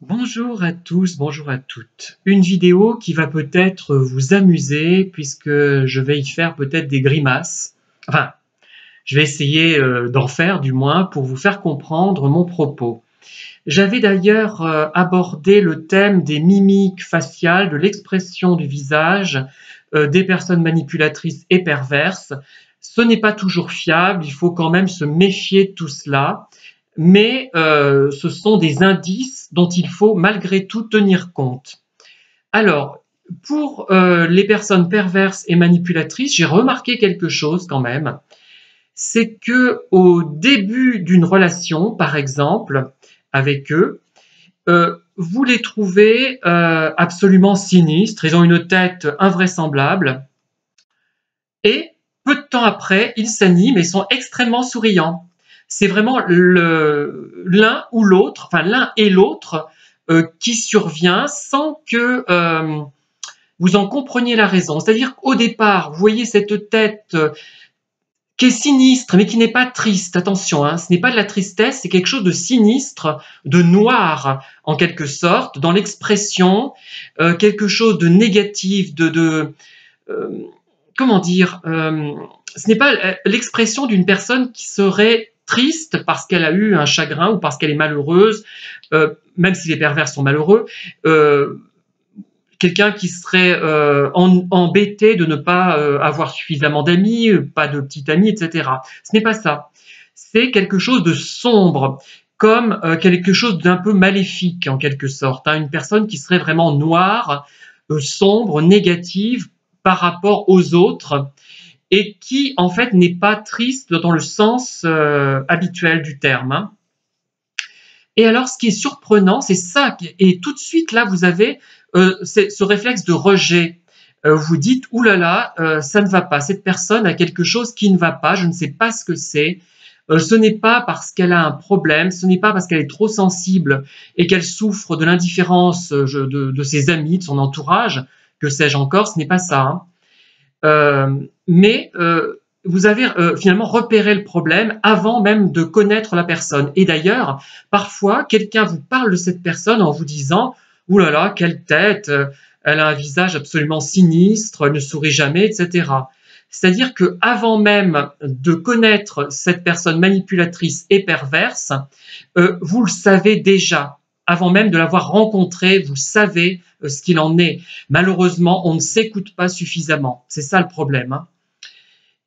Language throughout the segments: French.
Bonjour à tous, bonjour à toutes. Une vidéo qui va peut-être vous amuser puisque je vais y faire peut-être des grimaces. Enfin, je vais essayer d'en faire du moins pour vous faire comprendre mon propos. J'avais d'ailleurs abordé le thème des mimiques faciales, de l'expression du visage des personnes manipulatrices et perverses. Ce n'est pas toujours fiable, il faut quand même se méfier de tout cela, mais ce sont des indices dont il faut malgré tout tenir compte. Alors, pour les personnes perverses et manipulatrices, j'ai remarqué quelque chose quand même, c'est que au début d'une relation, par exemple, avec eux, vous les trouvez absolument sinistres, ils ont une tête invraisemblable, et peu de temps après, ils s'animent et sont extrêmement souriants. C'est vraiment l'un ou l'autre, enfin l'un et l'autre, qui survient sans que vous en compreniez la raison. C'est-à-dire qu'au départ, vous voyez cette tête qui est sinistre, mais qui n'est pas triste. Attention, hein, ce n'est pas de la tristesse, c'est quelque chose de sinistre, de noir, en quelque sorte, dans l'expression, quelque chose de négatif, euh, comment dire, ce n'est pas l'expression d'une personne qui serait triste parce qu'elle a eu un chagrin ou parce qu'elle est malheureuse, même si les pervers sont malheureux, quelqu'un qui serait embêté de ne pas avoir suffisamment d'amis, pas de petite amie, etc. Ce n'est pas ça. C'est quelque chose de sombre, comme quelque chose d'un peu maléfique en quelque sorte. Hein, une personne qui serait vraiment noire, sombre, négative par rapport aux autres et qui en fait n'est pas triste dans le sens habituel du terme. Hein. Et alors, ce qui est surprenant, c'est ça, et tout de suite là, vous avez ce réflexe de rejet. Vous dites, oulala, ça ne va pas, cette personne a quelque chose qui ne va pas, je ne sais pas ce que c'est. Ce n'est pas parce qu'elle a un problème, ce n'est pas parce qu'elle est trop sensible et qu'elle souffre de l'indifférence de ses amis, de son entourage, que sais-je encore, ce n'est pas ça. Hein. Mais vous avez finalement repéré le problème avant même de connaître la personne. Et d'ailleurs, parfois, quelqu'un vous parle de cette personne en vous disant « Ouh là là, quelle tête, elle a un visage absolument sinistre, elle ne sourit jamais, etc. » C'est-à-dire que avant même de connaître cette personne manipulatrice et perverse, vous le savez déjà. Avant même de l'avoir rencontré, vous savez ce qu'il en est. Malheureusement, on ne s'écoute pas suffisamment. C'est ça le problème. Hein.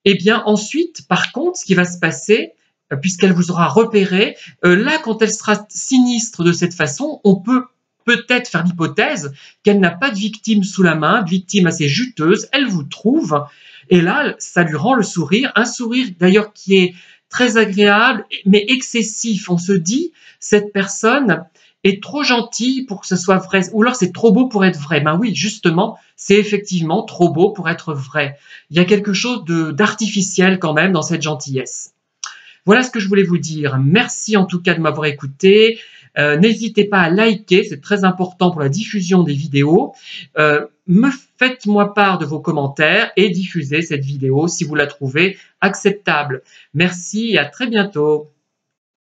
Et bien ensuite, par contre, ce qui va se passer, puisqu'elle vous aura repéré, là, quand elle sera sinistre de cette façon, on peut peut-être faire l'hypothèse qu'elle n'a pas de victime sous la main, de victime assez juteuse, elle vous trouve, et là, ça lui rend le sourire, un sourire d'ailleurs qui est très agréable, mais excessif. On se dit, cette personne est trop gentille pour que ce soit vrai, ou alors c'est trop beau pour être vrai. Ben oui, justement, c'est effectivement trop beau pour être vrai. Il y a quelque chose d'artificiel quand même dans cette gentillesse. Voilà ce que je voulais vous dire. Merci en tout cas de m'avoir écouté. N'hésitez pas à liker, c'est très important pour la diffusion des vidéos. Faites-moi part de vos commentaires et diffusez cette vidéo si vous la trouvez acceptable. Merci et à très bientôt.